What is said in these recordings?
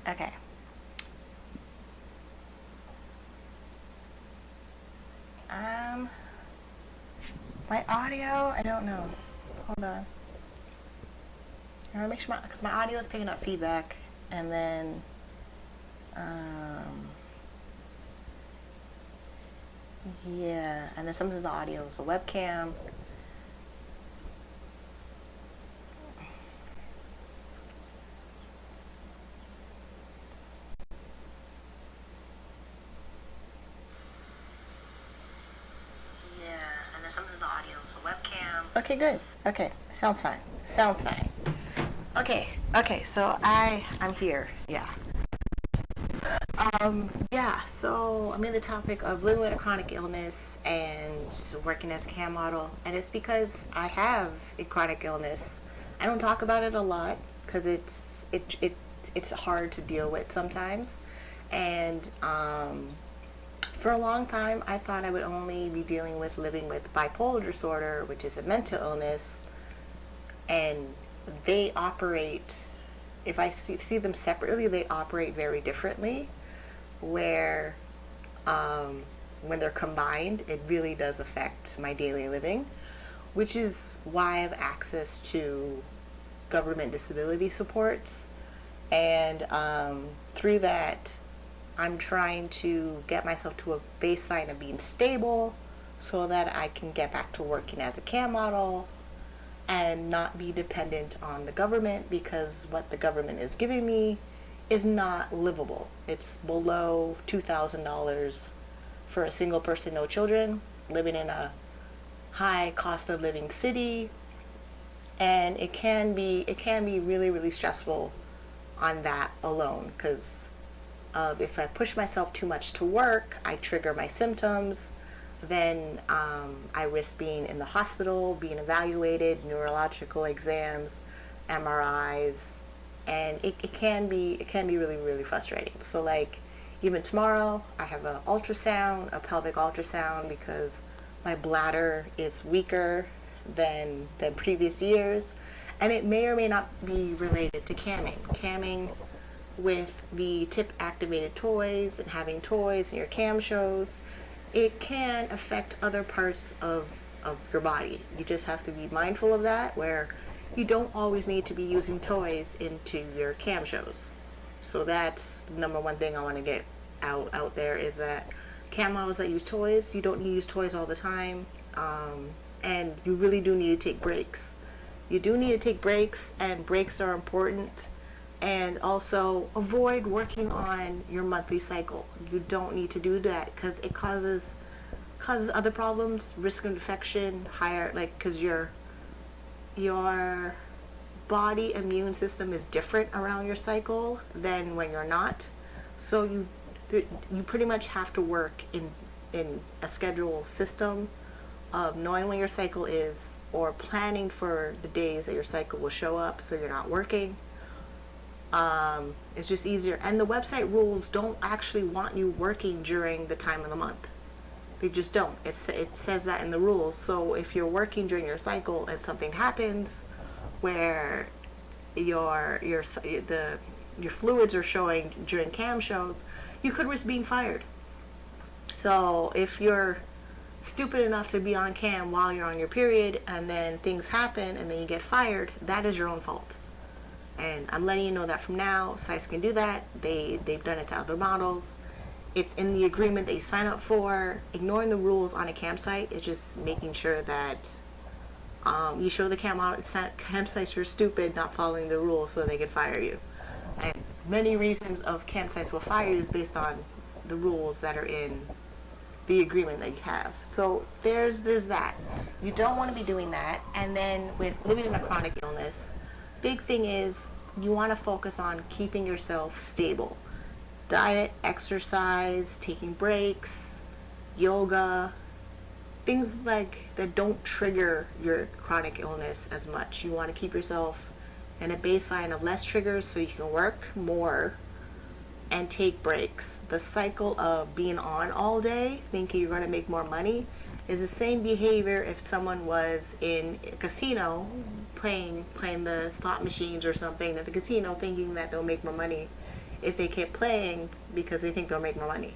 Okay. Um, my audio, I don't know. Hold on. I want to make sure because my audio is picking up feedback, and then, um, yeah, and then some of the audio is the webcam. Yeah, and then some of the audio is the webcam. Okay, good. Okay, sounds fine. Sounds fine. Okay, so I'm here. Yeah. Yeah, so I'm in the topic of living with a chronic illness and working as a cam model, and it's because I have a chronic illness. I don't talk about it a lot because it's hard to deal with sometimes, and for a long time I thought I would only be dealing with living with bipolar disorder, which is a mental illness, and they operate. If I see them separately, they operate very differently where when they're combined, it really does affect my daily living, which is why I have access to government disability supports. And through that, I'm trying to get myself to a baseline of being stable so that I can get back to working as a cam model and not be dependent on the government, because what the government is giving me is not livable. It's below $2,000 for a single person, no children, living in a high cost of living city, and it can be really really stressful on that alone, because if I push myself too much to work, I trigger my symptoms. Then I risk being in the hospital, being evaluated, neurological exams, MRIs, and it can be really really frustrating. So like even tomorrow, I have a pelvic ultrasound, because my bladder is weaker than previous years, and it may or may not be related to camming. Camming with the tip activated toys and having toys in your cam shows, it can affect other parts of your body. You just have to be mindful of that, where you don't always need to be using toys into your cam shows. So that's the number one thing I want to get out there, is that cam models that use toys, you don't need to use toys all the time, and you really do need to take breaks. You do need to take breaks, and breaks are important. And also avoid working on your monthly cycle. You don't need to do that because it causes other problems, risk of infection, higher, like, because your body immune system is different around your cycle than when you're not. So you pretty much have to work in a schedule system of knowing when your cycle is, or planning for the days that your cycle will show up so you're not working. It's just easier. And the website rules don't actually want you working during the time of the month. They just don't. It says that in the rules. So if you're working during your cycle and something happens where your fluids are showing during cam shows, you could risk being fired. So if you're stupid enough to be on cam while you're on your period and then things happen and then you get fired, that is your own fault. And I'm letting you know that from now. Sites can do that. They've done it to other models. It's in the agreement that you sign up for. Ignoring the rules on a campsite is just making sure that you show the campsites you're stupid not following the rules so they can fire you. And many reasons of campsites will fire you is based on the rules that are in the agreement that you have. So there's that. You don't want to be doing that. And then with living in a chronic illness, big thing is you want to focus on keeping yourself stable. Diet, exercise, taking breaks, yoga, things like that don't trigger your chronic illness as much. You want to keep yourself in a baseline of less triggers so you can work more and take breaks. The cycle of being on all day thinking you're going to make more money is the same behavior if someone was in a casino playing the slot machines or something at the casino thinking that they'll make more money if they keep playing because they think they'll make more money.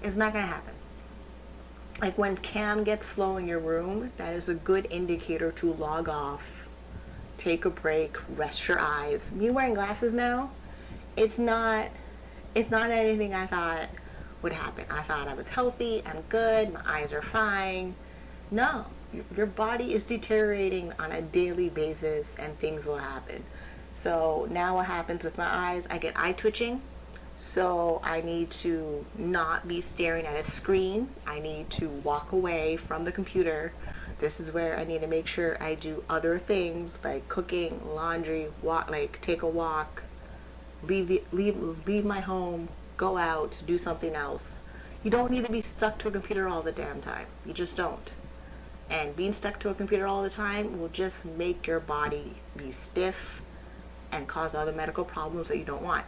It's not going to happen. Like when cam gets slow in your room, that is a good indicator to log off, take a break, rest your eyes. Me wearing glasses now, it's not anything I thought would happen. I thought I was healthy, I'm good, my eyes are fine. No, your body is deteriorating on a daily basis and things will happen. So now what happens with my eyes, I get eye twitching. So I need to not be staring at a screen. I need to walk away from the computer. This is where I need to make sure I do other things like cooking, laundry, walk, like take a walk, leave my home, go out, do something else. You don't need to be stuck to a computer all the damn time. You just don't. And being stuck to a computer all the time will just make your body be stiff and cause other medical problems that you don't want,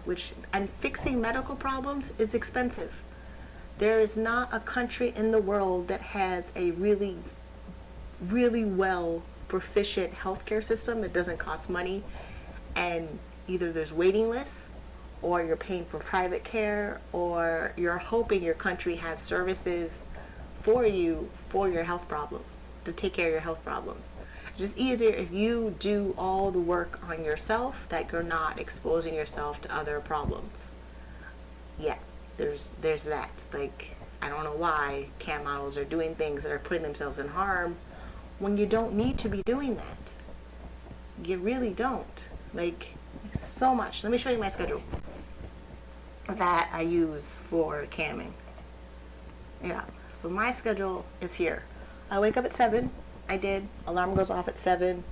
and fixing medical problems is expensive. There is not a country in the world that has a really, really well proficient healthcare system that doesn't cost money, and either there's waiting lists, or you're paying for private care, or you're hoping your country has services for you for your health problems, to take care of your health problems. Just easier if you do all the work on yourself, that you're not exposing yourself to other problems. Yeah, there's that. Like, I don't know why cam models are doing things that are putting themselves in harm when you don't need to be doing that. You really don't. Like, so much. Let me show you my schedule that I use for camming. Yeah, so my schedule is here. I wake up at 7. Alarm goes off at 7.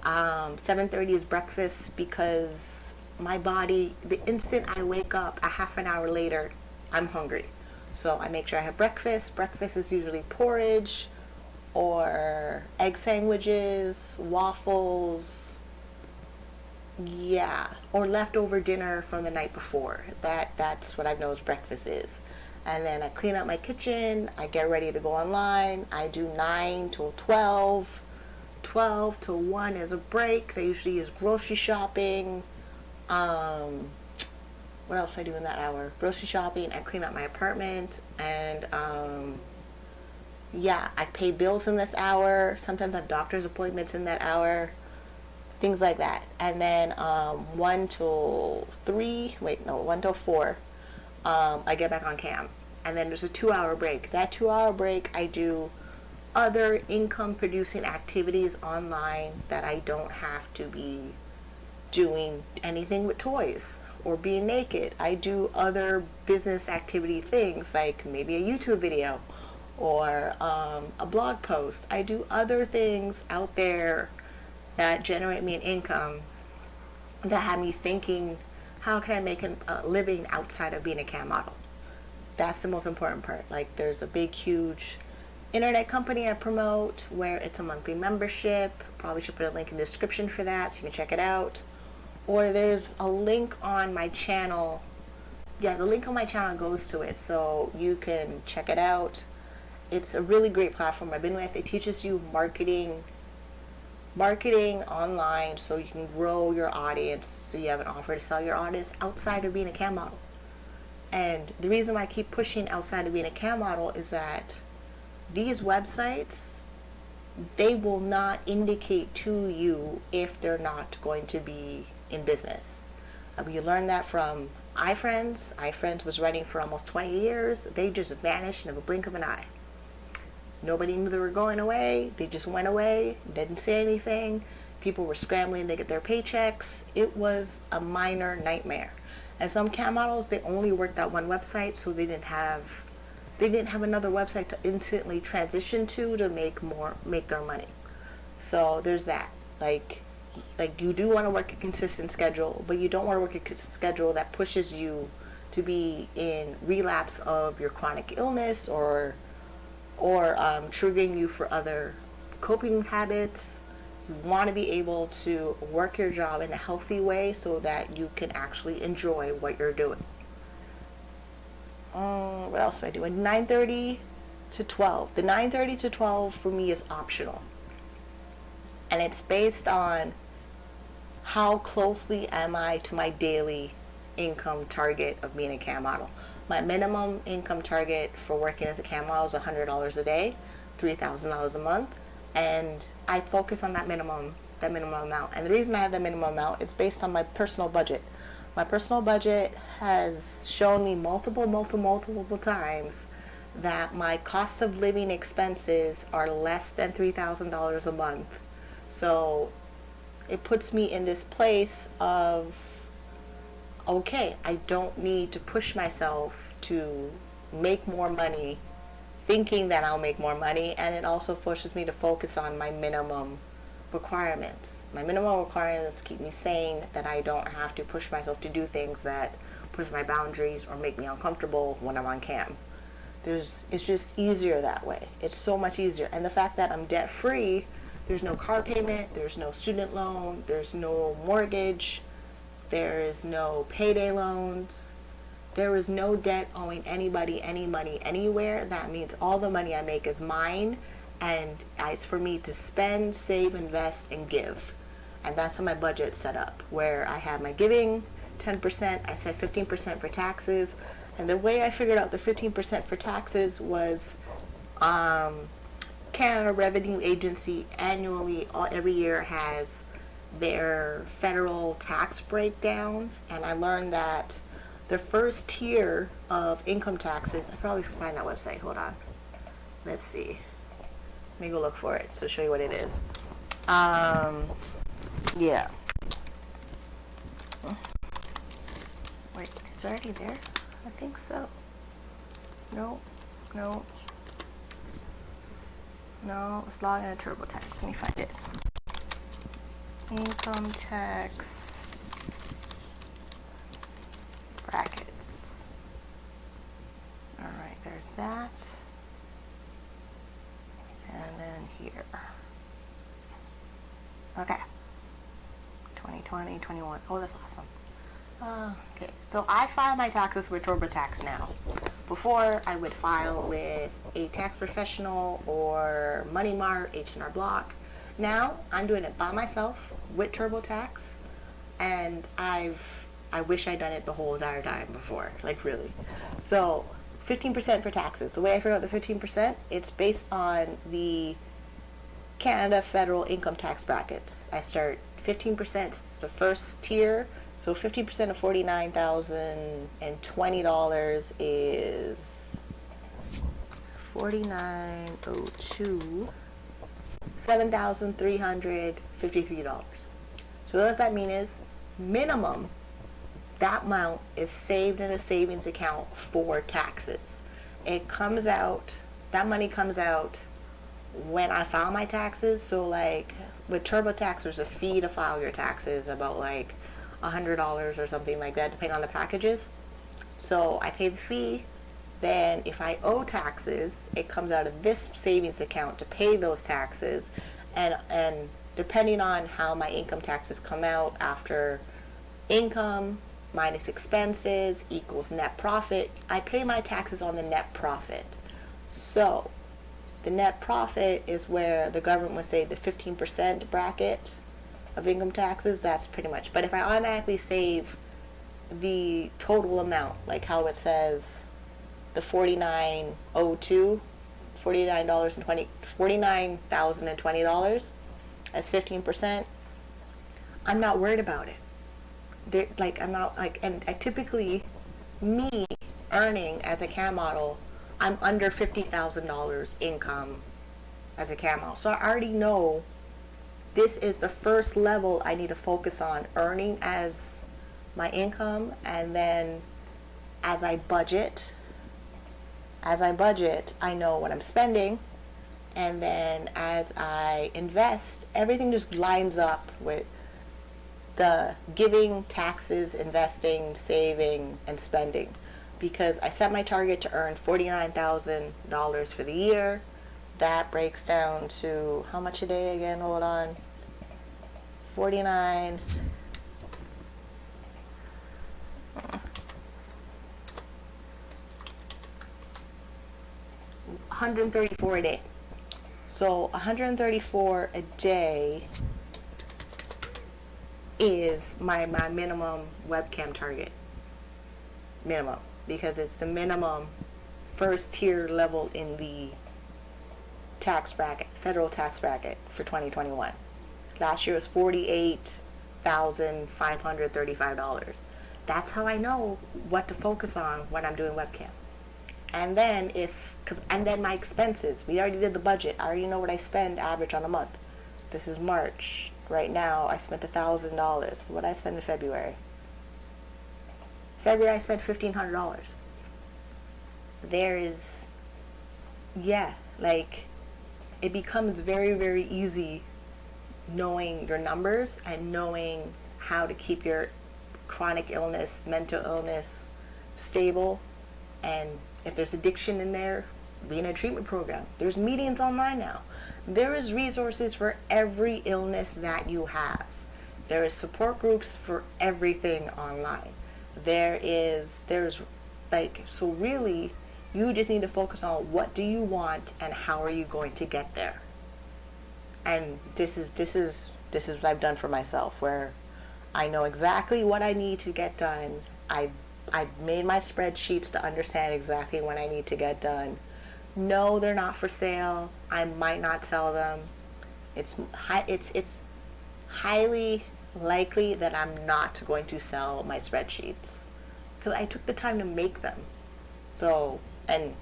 7:30 is breakfast, because my body, the instant I wake up, a half an hour later, I'm hungry. So I make sure I have breakfast. Breakfast is usually porridge or egg sandwiches, waffles, yeah, or leftover dinner from the night before. That's what I've noticed breakfast is. And then I clean up my kitchen, I get ready to go online. I do 9 till 12, 12 till 1 is a break. That usually is grocery shopping. What else do I do in that hour? Grocery shopping, I clean up my apartment, and yeah, I pay bills in this hour. Sometimes I have doctor's appointments in that hour, things like that. And then 1 till 4, I get back on cam, and then there's a 2-hour break. That 2-hour break, I do other income producing activities online that I don't have to be doing anything with toys or being naked. I do other business activity things, like maybe a YouTube video or a blog post. I do other things out there that generate me an income, that have me thinking, how can I make a living outside of being a cam model? That's the most important part. Like, there's a big, huge internet company I promote where it's a monthly membership. Probably should put a link in the description for that so you can check it out. Or there's a link on my channel. Yeah, the link on my channel goes to it, so you can check it out. It's a really great platform I've been with. It teaches you marketing online, so you can grow your audience, so you have an offer to sell your audience outside of being a cam model. And the reason why I keep pushing outside of being a cam model is that these websites, they will not indicate to you if they're not going to be in business. We learned that from iFriends. iFriends was running for almost 20 years. They just vanished in a blink of an eye. Nobody knew they were going away. They just went away, didn't say anything. People were scrambling to get their paychecks. It was a minor nightmare. And some cam models, they only worked that one website, so they didn't have another website to instantly transition to make their money. So there's that. Like you do want to work a consistent schedule, but you don't want to work a schedule that pushes you to be in relapse of your chronic illness or triggering you for other coping habits. You want to be able to work your job in a healthy way so that you can actually enjoy what you're doing. What else do I do? 9:30 to 12. The 9:30 to 12 for me is optional. And it's based on how closely am I to my daily income target of being a cam model. My minimum income target for working as a cam model is $100 a day, $3,000 a month, and I focus on that minimum amount. And the reason I have that minimum amount is based on my personal budget. My personal budget has shown me multiple times that my cost of living expenses are less than $3,000 a month. So it puts me in this place of, okay, I don't need to push myself to make more money thinking that I'll make more money, and it also pushes me to focus on my minimum requirements. My minimum requirements keep me saying that I don't have to push myself to do things that push my boundaries or make me uncomfortable when I'm on cam. It's just easier that way. It's so much easier. And the fact that I'm debt free, there's no car payment, there's no student loan, there's no mortgage, there is no payday loans, there is no debt owing anybody any money anywhere. That means all the money I make is mine, and it's for me to spend, save, invest, and give. And that's how my budget's set up, where I have my giving 10%, I said 15% for taxes. And the way I figured out the 15% for taxes was Canada Revenue Agency annually, every year, has their federal tax breakdown, and I learned that the first tier of income taxes, I probably can find that website, hold on, let's see, let me go look for it so show you what it is. Yeah, wait, it's already there? I think so. No, let's log in a TurboTax. Let me find it. Income tax brackets. Alright, there's that. And then here. Okay. 2020, 21. Oh, that's awesome. Okay, so I file my taxes with TurboTax now. Before, I would file with a tax professional or Money Mart, H&R Block. Now, I'm doing it by myself with TurboTax, and I wish I'd done it the whole entire time before, like really. So, 15% for taxes. The way I figure out the 15%, it's based on the Canada federal income tax brackets. I start 15% the first tier. So 15% of $49,020 is $49,002, $7,353. So what does that mean is minimum that amount is saved in a savings account for taxes. It comes out, that money comes out when I file my taxes. So like with TurboTax, there's a fee to file your taxes, about like $100 or something like that, depending on the packages. So I pay the fee. Then if I owe taxes, it comes out of this savings account to pay those taxes. And depending on how my income taxes come out after income minus expenses equals net profit, I pay my taxes on the net profit. So the net profit is where the government would say the 15% bracket of income taxes. That's pretty much. But if I automatically save the total amount, like how it says the $49,020 as 15%, I'm not worried about it. I'm not like, and I typically, me earning as a cam model, I'm under $50,000 income as a cam model. So I already know this is the first level I need to focus on, earning as my income, and then as I budget, I know what I'm spending, and then as I invest, everything just lines up with the giving, taxes, investing, saving, and spending. Because I set my target to earn $49,000 for the year. That breaks down to how much a day again? Hold on. 49. $134 a day. So $134 a day is my minimum webcam target. minimum, because it's the minimum first tier level in the tax bracket, federal tax bracket for 2021. Last year was $48,535. That's how I know what to focus on when I'm doing webcam. And then and then my expenses. We already did the budget. I already know what I spend average on a month. This is March. Right now, I spent $1,000. What did I spend in February? February, I spent $1,500. There is, yeah, like, it becomes very, very easy knowing your numbers and knowing how to keep your chronic illness, mental illness stable. And if there's addiction in there, be in a treatment program. There's meetings online now. There is resources for every illness that you have. There is support groups for everything online. There's like, so really, you just need to focus on what do you want and how are you going to get there. And this is what I've done for myself, where I know exactly what I need to get done. I've made my spreadsheets to understand exactly when I need to get done. No, they're not for sale. I might not sell them. It's highly likely that I'm not going to sell my spreadsheets because I took the time to make them. So, and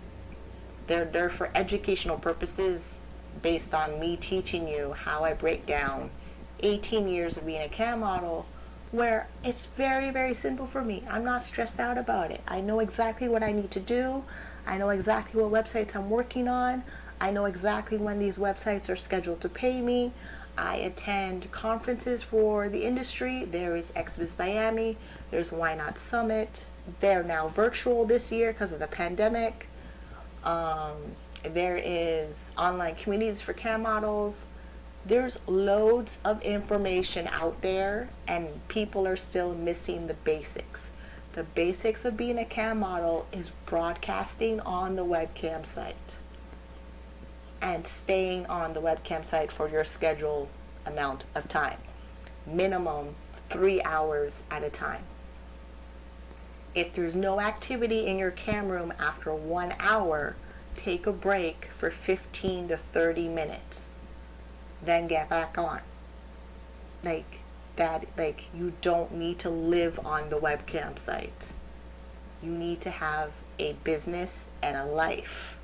they're for educational purposes based on me teaching you how I break down 18 years of being a CAM model, where it's very, very simple for me. I'm not stressed out about it. I know exactly what I need to do. I know exactly what websites I'm working on. I know exactly when these websites are scheduled to pay me. I attend conferences for the industry. There is XBiz Miami. There's Why Not Summit. They're now virtual this year because of the pandemic. There is online communities for CAM models. There's loads of information out there, and people are still missing the basics. The basics of being a CAM model is broadcasting on the webcam site and staying on the webcam site for your scheduled amount of time. Minimum 3 hours at a time. If there's no activity in your cam room after 1 hour, take a break for 15 to 30 minutes. Then get back on. Like you don't need to live on the webcam site. You need to have a business and a life.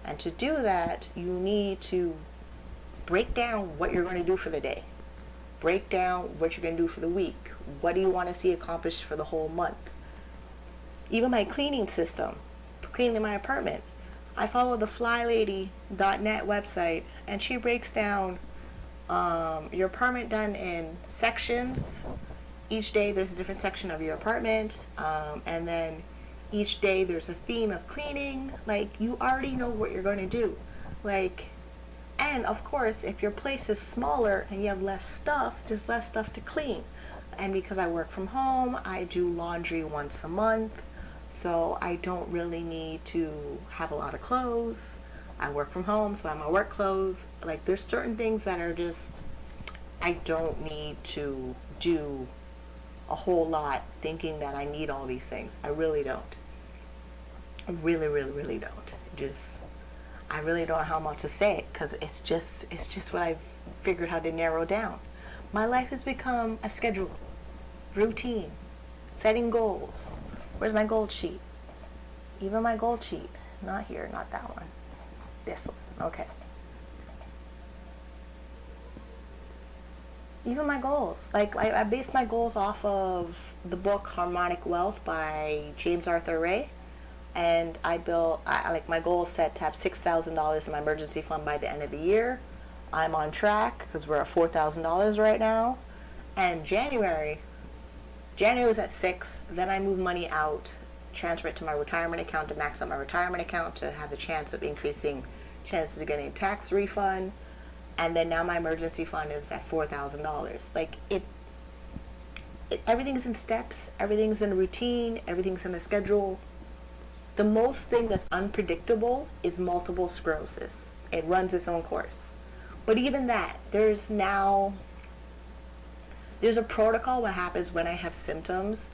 And to do that, you need to break down what you're going to do for the day. Break down what you're going to do for the week. What do you want to see accomplished for the whole month? Even my cleaning system, cleaning my apartment. I follow the flylady.net website, and she breaks down your apartment done in sections. Each day there's a different section of your apartment, and then each day there's a theme of cleaning. Like, you already know what you're going to do. Like, and of course, if your place is smaller and you have less stuff, there's less stuff to clean. And because I work from home, I do laundry once a month, so I don't really need to have a lot of clothes. I work from home, so I have my work clothes. Like, there's certain things that are just, I don't need to do a whole lot thinking that I need all these things. I really don't. I really, really, really don't. I really don't know how much to say it, because it's just what I've figured how to narrow down. My life has become a schedule, routine, setting goals. Where's my goal sheet? Even my goal sheet. Not here, not that one. This one. Okay. Even my goals. Like, I base my goals off of the book Harmonic Wealth by James Arthur Ray. And I like, my goal is set to have $6,000 in my emergency fund by the end of the year. I'm on track because we're at $4,000 right now. And January was at 6. Then I moved money out, transfer it to my retirement account to max out my retirement account to have the chance of increasing chances of getting a tax refund. And then now my emergency fund is at $4,000. Like, everything's in steps, everything's in a routine, everything's in a schedule. The most thing that's unpredictable is multiple sclerosis. It runs its own course. But even that, there's a protocol what happens when I have symptoms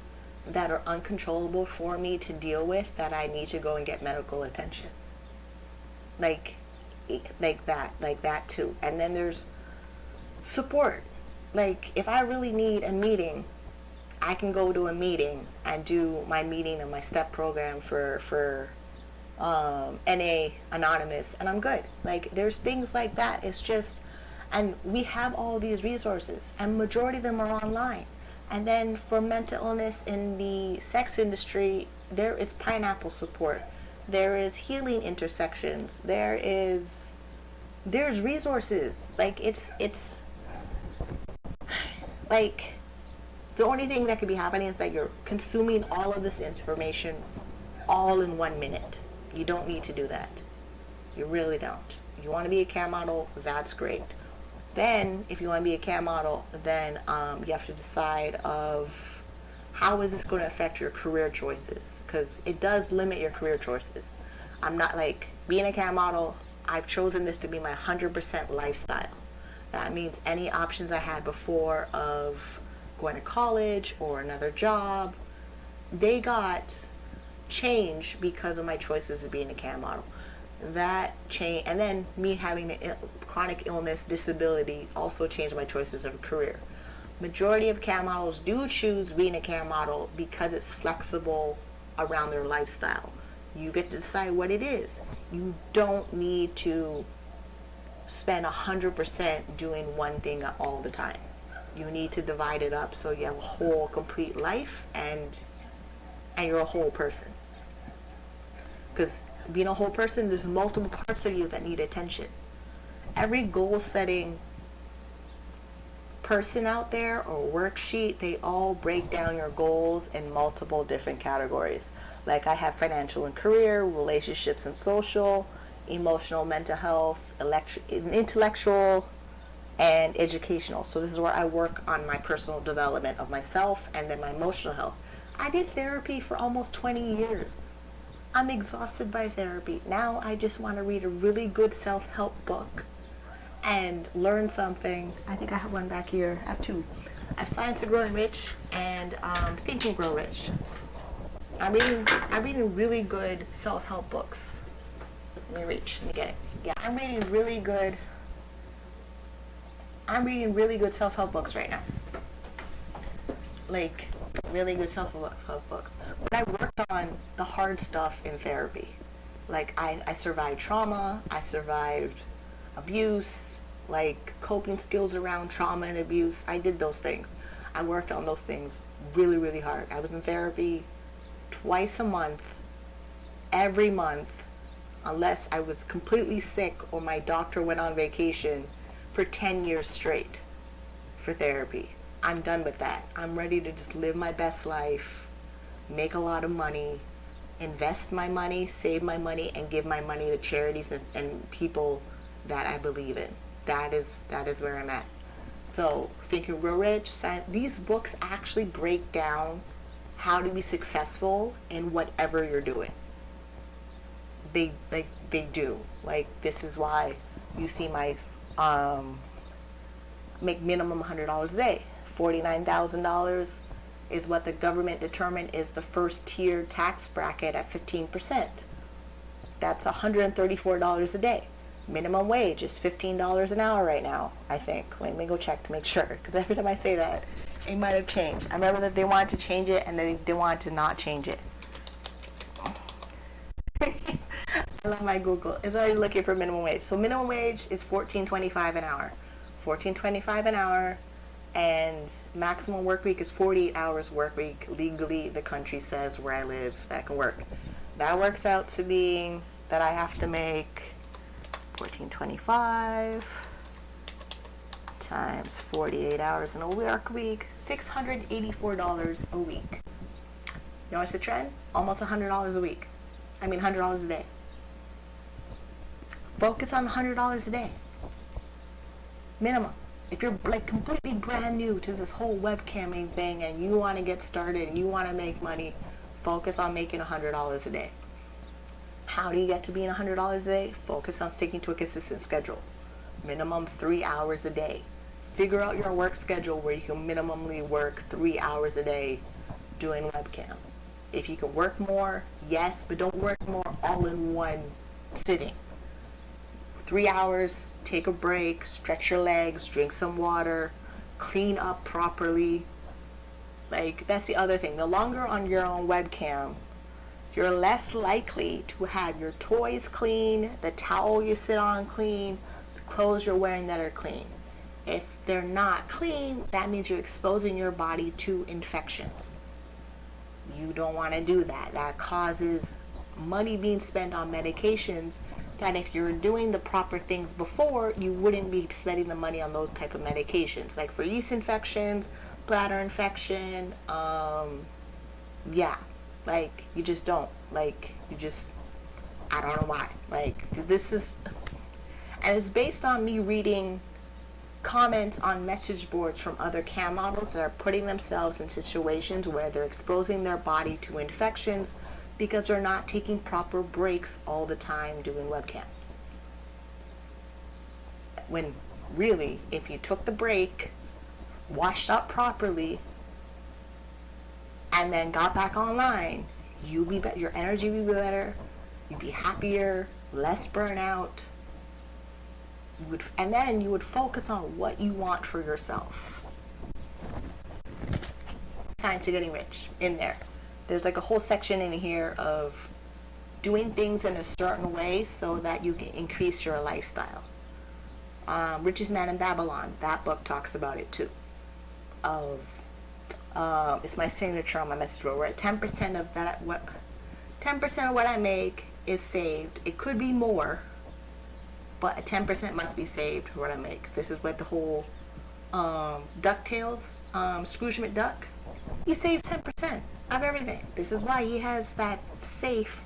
that are uncontrollable for me to deal with that I need to go and get medical attention. Like like that too. And then there's support. Like if I really need a meeting, I can go to a meeting and do my meeting and my step program for NA Anonymous, and I'm good. Like there's things like that. It's just, and we have all these resources, and majority of them are online. And then for mental illness in the sex industry, there is pineapple support. There is healing intersections. There's resources. Like it's like the only thing that could be happening is that you're consuming all of this information all in 1 minute. You don't need to do that. You really don't. You want to be a cam model, that's great. Then, if you want to be a cam model, then you have to decide of how is this going to affect your career choices, because it does limit your career choices. I'm not like, being a cam model, I've chosen this to be my 100% lifestyle. That means any options I had before of going to college or another job, they got changed because of my choices of being a cam model. That change, and then me having a chronic illness disability also changed my choices of a career. Majority of cam models do choose being a cam model because it's flexible around their lifestyle. You get to decide what it is. You don't need to spend 100% doing one thing all the time. You need to divide it up so you have a whole complete life, and you're a whole person. Because being a whole person, there's multiple parts of you that need attention. Every goal setting person out there or worksheet, they all break down your goals in multiple different categories. Like I have financial and career, relationships and social, emotional, mental health, intellectual, and educational. So this is where I work on my personal development of myself and then my emotional health. I did therapy for almost 20 years. I'm exhausted by therapy. Now I just want to read a really good self-help book and learn something. I think I have one back here. I have two. I have Science of Growing Rich and Think and Grow Rich. I'm reading really good self-help books. Let me get it. Yeah, I'm reading really good self-help books right now. Like really good self-help books. But I worked on the hard stuff in therapy. Like I survived trauma, I survived abuse, like coping skills around trauma and abuse. I did those things. I worked on those things really, really hard. I was in therapy twice a month, every month, unless I was completely sick or my doctor went on vacation, for 10 years straight for therapy. I'm done with that. I'm ready to just live my best life, make a lot of money, invest my money, save my money, and give my money to charities and people that I believe in. That is where I'm at. So Think and Grow Rich, these books actually break down how to be successful in whatever you're doing. They do. Like this is why you see my make minimum $100 a day. $49,000 is what the government determined is the first tier tax bracket at 15%. That's $134 a day. Minimum wage is $15 an hour right now, I think. Let me go check to make sure, because every time I say that, it might have changed. I remember that they wanted to change it and they wanted to not change it. I love my Google. It's already looking for minimum wage. So minimum wage is $14.25 an hour. $14.25 an hour, and maximum work week is 48 hours work week. Legally, the country says where I live that can work. That works out to be that I have to make $14.25 times 48 hours in a work week, $684 a week. Notice the trend? Almost $100 a week. I mean $100 a day. Focus on $100 a day. Minimum. If you're like completely brand new to this whole webcamming thing and you want to get started and you want to make money, focus on making $100 a day. How do you get to being $100 a day? Focus on sticking to a consistent schedule. Minimum 3 hours a day. Figure out your work schedule where you can minimally work 3 hours a day doing webcam. If you can work more, yes, but don't work more all in one sitting. 3 hours, take a break, stretch your legs, drink some water, clean up properly. Like, that's the other thing. The longer on your own webcam, you're less likely to have your toys clean, the towel you sit on clean, the clothes you're wearing that are clean. If they're not clean, that means you're exposing your body to infections. You don't want to do that. That causes money being spent on medications that if you're doing the proper things before, you wouldn't be spending the money on those type of medications. Like for yeast infections, bladder infection, like you just don't. Like you just, I don't know why. Like this is, and it's based on me reading comments on message boards from other cam models that are putting themselves in situations where they're exposing their body to infections because they're not taking proper breaks all the time doing webcam. When really, if you took the break, washed up properly, and then got back online, you'd be better, your energy would be better, you'd be happier, less burnout. And then you would focus on what you want for yourself. Science of Getting Rich in there. There's like a whole section in here of doing things in a certain way so that you can increase your lifestyle. Richest Man in Babylon, that book talks about it too. It's my signature on my message board. We're at 10% of that. 10% of what I make is saved. It could be more, but 10% must be saved for what I make. This is what the whole DuckTales, Scrooge McDuck, he saves 10% of everything. This is why he has that safe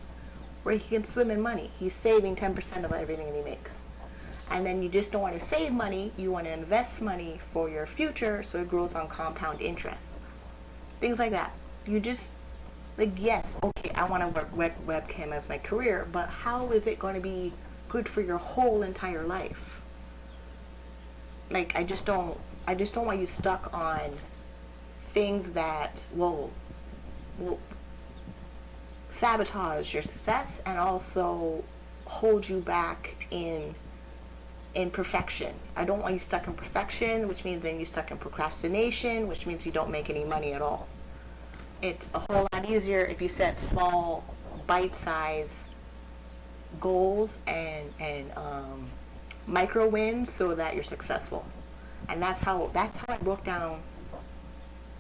where he can swim in money. He's saving 10% of everything that he makes. And then you just don't want to save money, you want to invest money for your future so it grows on compound interest. Things like that. You just, like, yes, okay, I want to work webcam as my career, but how is it going to be good for your whole entire life? Like, I just don't want you stuck on things that will sabotage your success and also hold you back in perfection. I don't want you stuck in perfection, which means then you're stuck in procrastination, which means you don't make any money at all. It's a whole lot easier if you set small, bite-sized goals and micro wins so that you're successful. And that's how I broke down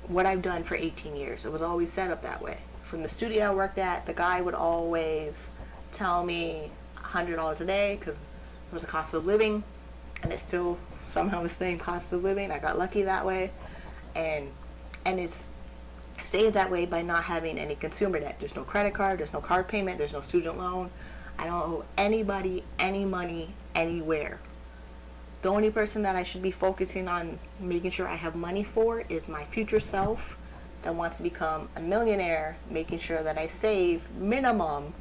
what I've done for 18 years. It was always set up that way. From the studio I worked at, the guy would always tell me $100 a day because it was the cost of living, and it's still somehow the same cost of living. I got lucky that way, and it stays that way by not having any consumer debt. There's no credit card, there's no card payment, there's no student loan. I don't owe anybody any money anywhere. The only person that I should be focusing on making sure I have money for is my future self that wants to become a millionaire, making sure that I save minimum,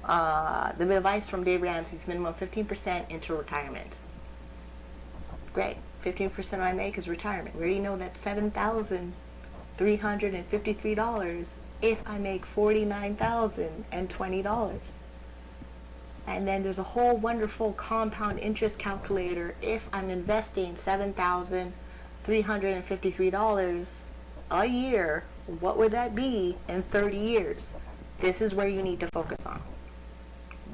the advice from Dave Ramsey's minimum 15% into retirement. Great, 15% of I make is retirement. We already know that's $7,353 if I make $49,020. And then there's a whole wonderful compound interest calculator. If I'm investing $7,353 a year, what would that be in 30 years? This is where you need to focus on.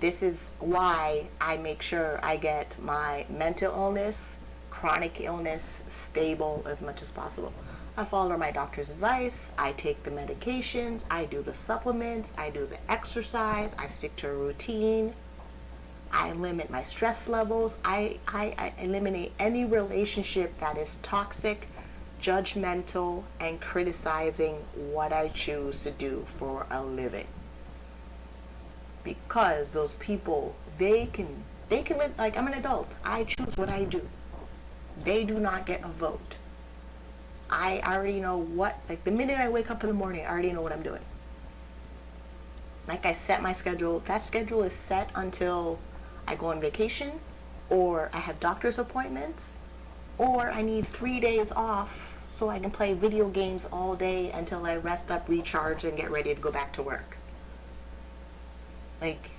This is why I make sure I get my mental illness, chronic illness stable as much as possible. I follow my doctor's advice, I take the medications, I do the supplements, I do the exercise, I stick to a routine. I limit my stress levels. I eliminate any relationship that is toxic, judgmental, and criticizing what I choose to do for a living. Because those people, they can live, like, I'm an adult. I choose what I do. They do not get a vote. I already know what, like the minute I wake up in the morning, I already know what I'm doing. Like, I set my schedule. That schedule is set until I go on vacation, or I have doctor's appointments, or I need 3 days off so so I can play video games all day until I rest up, recharge, and get ready to go back to work. Like,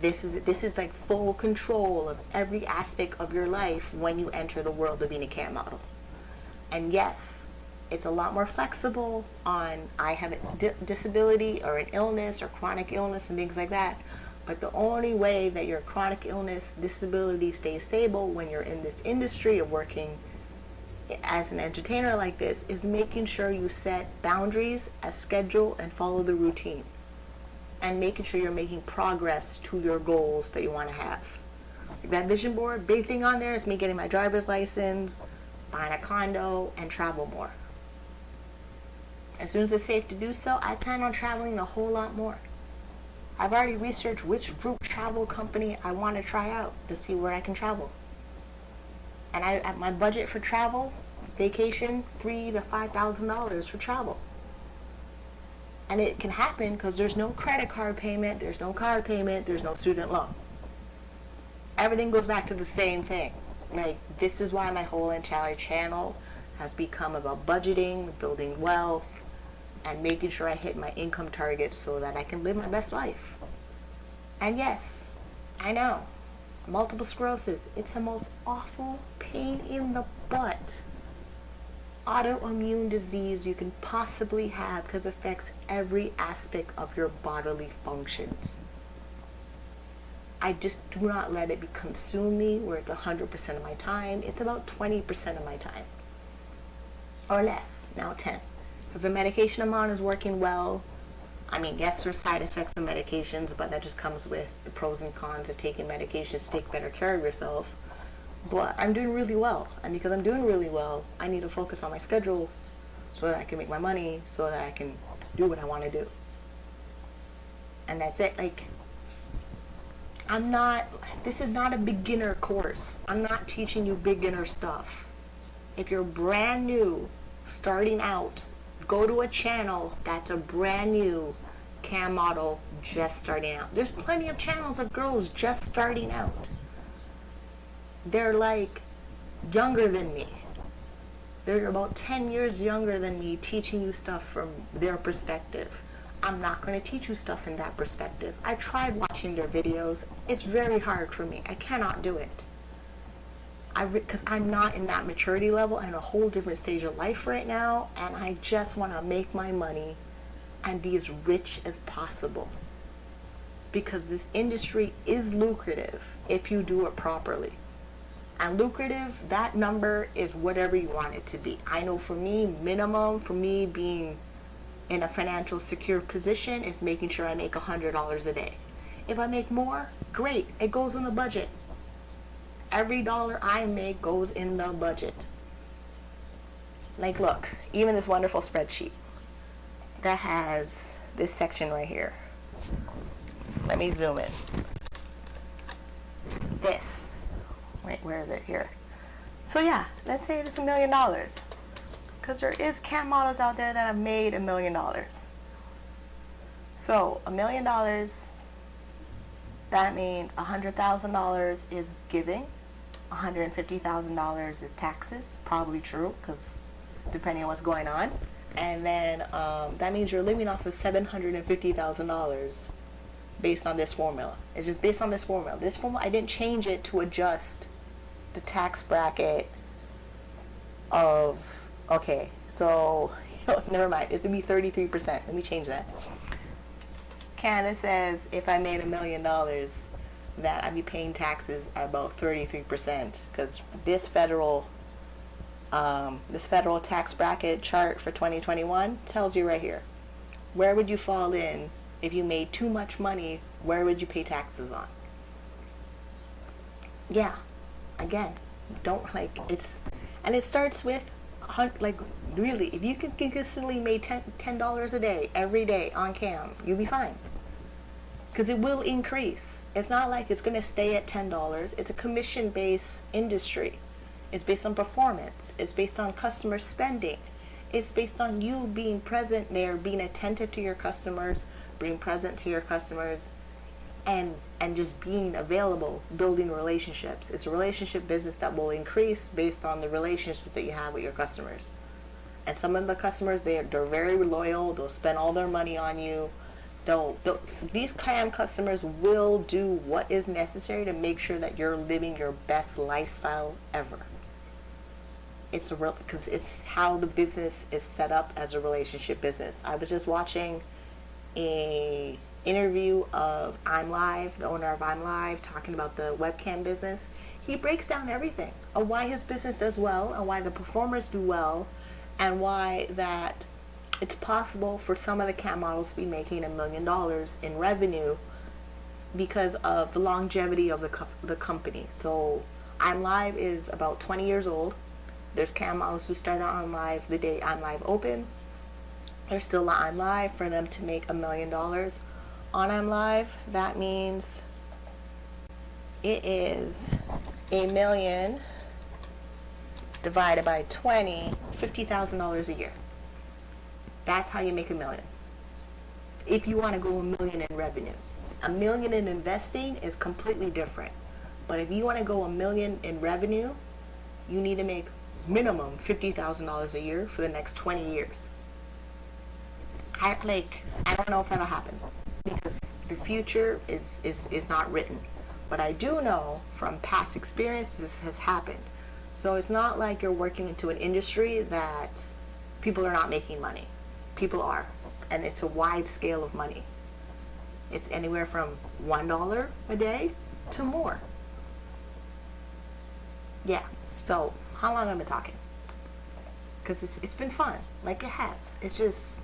this is like full control of every aspect of your life when you enter the world of being a CAM model. And yes, it's a lot more flexible on I have a disability or an illness or chronic illness and things like that. But the only way that your chronic illness, disability stays stable when you're in this industry of working as an entertainer like this is making sure you set boundaries, a schedule, and follow the routine. And making sure you're making progress to your goals that you want to have. Like that vision board, big thing on there is me getting my driver's license, buying a condo, and travel more. As soon as it's safe to do so, I plan on traveling a whole lot more. I've already researched which group travel company I want to try out to see where I can travel. And at my budget for travel, vacation, $3,000 to $5,000 for travel. And it can happen because there's no credit card payment, there's no card payment, there's no student loan. Everything goes back to the same thing. Like, this is why my whole entire channel has become about budgeting, building wealth, and making sure I hit my income targets so that I can live my best life. And yes, I know, multiple sclerosis, it's the most awful pain in the butt autoimmune disease you can possibly have because it affects every aspect of your bodily functions. I just do not let it consume me where it's 100% of my time. It's about 20% of my time. Or less, now 10. Because the medication I'm on is working well. I mean, yes, there's side effects of medications, but that just comes with the pros and cons of taking medications to take better care of yourself. But I'm doing really well. And because I'm doing really well, I need to focus on my schedules so that I can make my money, so that I can do what I want to do. And that's it. Like, this is not a beginner course. I'm not teaching you beginner stuff. If you're brand new, starting out, go to a channel that's a brand new CAM model just starting out. There's plenty of channels of girls just starting out. They're like younger than me. They're about 10 years younger than me, teaching you stuff from their perspective. I'm not going to teach you stuff in that perspective. I tried watching their videos. It's very hard for me. I cannot do it. Because I'm not in that maturity level. I'm in a whole different stage of life right now, and I just want to make my money and be as rich as possible. Because this industry is lucrative if you do it properly. And lucrative, that number is whatever you want it to be. I know for me, minimum for me being in a financial secure position is making sure I make $100 a day. If I make more, great, it goes in the budget. Every dollar I make goes in the budget. Like, look, even this wonderful spreadsheet that has this section right here. Let me zoom in. This. Wait, where is it? Here. So yeah, let's say it's $1 million. Because there is CAM models out there that have made $1 million. So $1 million, that means $100,000 is giving, $150,000 is taxes, probably true, because depending on what's going on. And then that means you're living off of $750,000 based on this formula. It's just based on this formula. This formula, I didn't change it to adjust the tax bracket of, okay, so never mind, it's gonna be 33%. Let me change that. Canada says if I made $1 million that I'd be paying taxes at about 33%, because this federal tax bracket chart for 2021 tells you right here, where would you fall in if you made too much money, where would you pay taxes on? Yeah, again, don't like, it's, and it starts with like, really, if you can consistently make $10 a day every day on CAM, you'll be fine, because it will increase. It's not like it's going to stay at $10. It's a commission-based industry. It's based on performance. It's based on customer spending. It's based on you being present there, being attentive to your customers, being present to your customers, and just being available, building relationships. It's a relationship business that will increase based on the relationships that you have with your customers. And some of the customers, they're very loyal. They'll spend all their money on you. These cam customers will do what is necessary to make sure that you're living your best lifestyle ever. It's a real, because it's how the business is set up as a relationship business. I was just watching a interview of I'm Live, the owner of I'm Live, talking about the webcam business. He breaks down everything of why his business does well and why the performers do well and why that it's possible for some of the cam models to be making $1 million in revenue because of the longevity of the company. So I'm Live is about 20 years old. There's cam models who started on Live the day I'm Live opened. They're still not on Live. For them to make $1 million on I'm Live, that means it is $1 million divided by 20, $50,000 a year. That's how you make $1 million. If you want to go $1 million in revenue, $1 million in investing is completely different. But if you want to go $1 million in revenue, you need to make minimum $50,000 a year for the next 20 years. I don't know if that'll happen because the future is not written. But I do know from past experience this has happened. So it's not like you're working into an industry that people are not making money. People are. And it's a wide scale of money. It's anywhere from $1 a day to more. Yeah. So how long have I been talking? Because it's been fun. Like it has. It's just,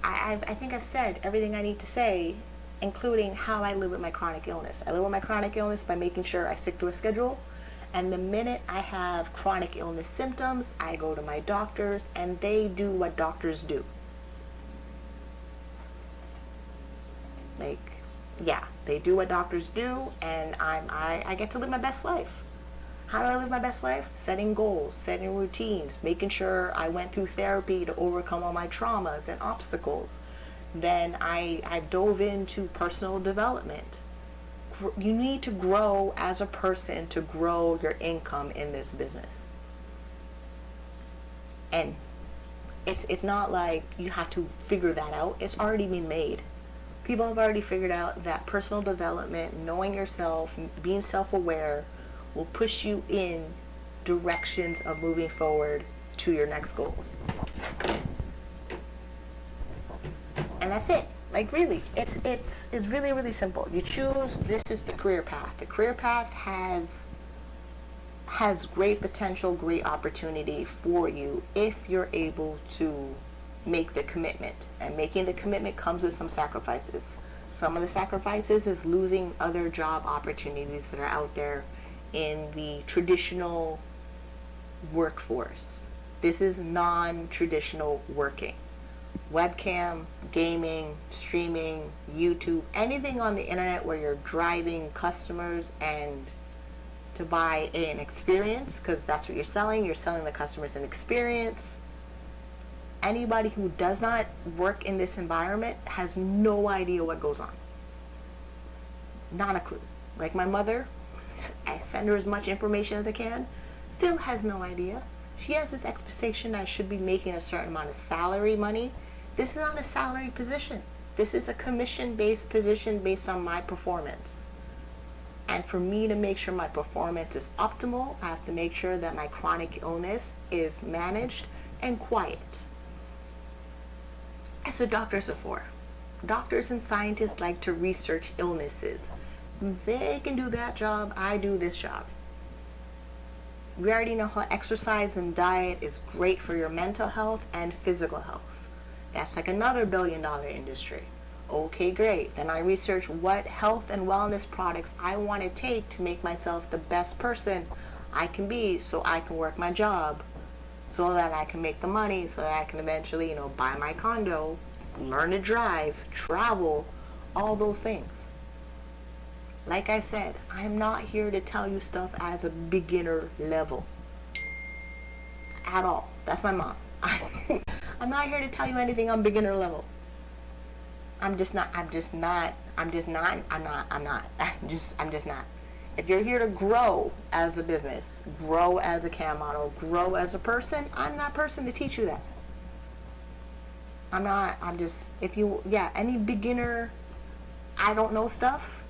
I think I've said everything I need to say, including how I live with my chronic illness. I live with my chronic illness by making sure I stick to a schedule. And the minute I have chronic illness symptoms, I go to my doctors and they do what doctors do. They do what doctors do, and I get to live my best life. How do I live my best life? Setting goals, setting routines, making sure I went through therapy to overcome all my traumas and obstacles. Then I dove into personal development. You need to grow as a person to grow your income in this business. And it's not like you have to figure that out. It's already been made. People have already figured out that personal development, knowing yourself, being self-aware, will push you in directions of moving forward to your next goals. And that's it. Like really, it's really, really simple. You choose, this is the career path. The career path has great potential, great opportunity for you if you're able to make the commitment. And making the commitment comes with some sacrifices. Some of the sacrifices is losing other job opportunities that are out there in the traditional workforce. This is non-traditional working. Webcam, gaming, streaming, YouTube, anything on the internet where you're driving customers and to buy an experience, because that's what you're selling. You're selling the customers an experience. Anybody who does not work in this environment has no idea what goes on. Not a clue. Like my mother, I send her as much information as I can, still has no idea. She has this expectation I should be making a certain amount of salary money. This is not a salary position. This is a commission-based position based on my performance. And for me to make sure my performance is optimal, I have to make sure that my chronic illness is managed and quiet. That's what doctors are for. Doctors and scientists like to research illnesses. They can do that job, I do this job. We already know how exercise and diet is great for your mental health and physical health. That's like another billion-dollar industry. Okay, great. Then I research what health and wellness products I want to take to make myself the best person I can be so I can work my job, so that I can make the money, so that I can eventually, buy my condo, learn to drive, travel, all those things. Like I said, I'm not here to tell you stuff as a beginner level. At all. That's my mom. I'm not here to tell you anything on beginner level. I'm just not. If you're here to grow as a business, grow as a cam model, grow as a person, I'm that person to teach you that. I'm just, if you, yeah, any beginner, I don't know stuff.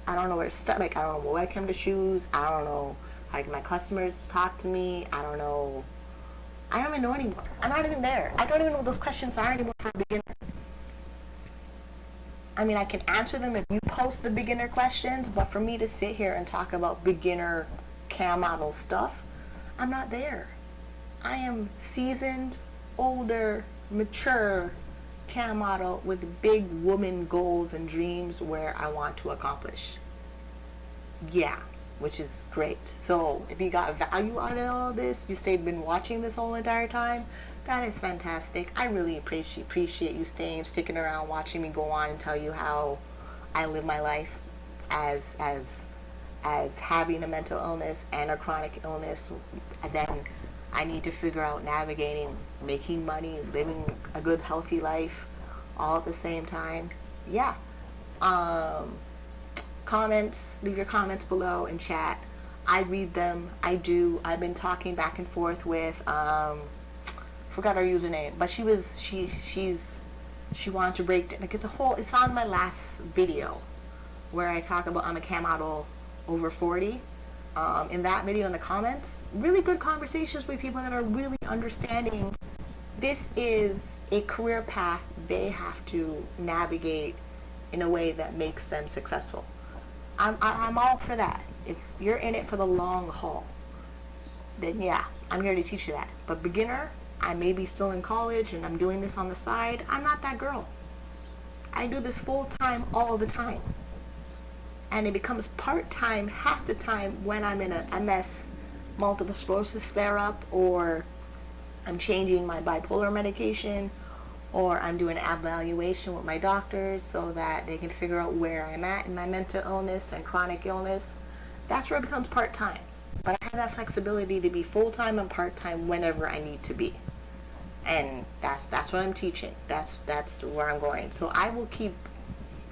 I don't know where to start. Like, I don't know what webcam to choose. I don't know how to get my customers to talk to me. I don't know. I don't even know anymore. I'm not even there. I don't even know what those questions are anymore for a beginner. I mean, I can answer them if you post the beginner questions, but for me to sit here and talk about beginner cam model stuff, I'm not there. I am seasoned, older, mature cam model with big woman goals and dreams where I want to accomplish. Yeah, which is great. So if you got value out of all this, you stayed been watching this whole entire time, that is fantastic. I really appreciate you sticking around, watching me go on and tell you how I live my life as having a mental illness and a chronic illness. And then I need to figure out navigating, making money, living a good healthy life all at the same time. Yeah. Comments, leave your comments below in chat. I read them. I do. I've been talking back and forth with forgot her username, but she wanted to break, like, it's on my last video where I talk about I'm a cam model over 40. In that video, in the comments, really good conversations with people that are really understanding this is a career path they have to navigate in a way that makes them successful. I'm all for that. If you're in it for the long haul, then yeah, I'm here to teach you that. But beginner, I may be still in college and I'm doing this on the side. I'm not that girl. I do this full time all the time. And it becomes part-time half the time when I'm in a MS, multiple sclerosis flare-up, or I'm changing my bipolar medication, or I'm doing an evaluation with my doctors so that they can figure out where I'm at in my mental illness and chronic illness. That's where it becomes part-time. But I have that flexibility to be full-time and part-time whenever I need to be. And that's what I'm teaching. That's where I'm going. So I will keep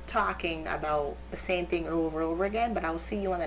talking about the same thing over and over again, but I will see you on the next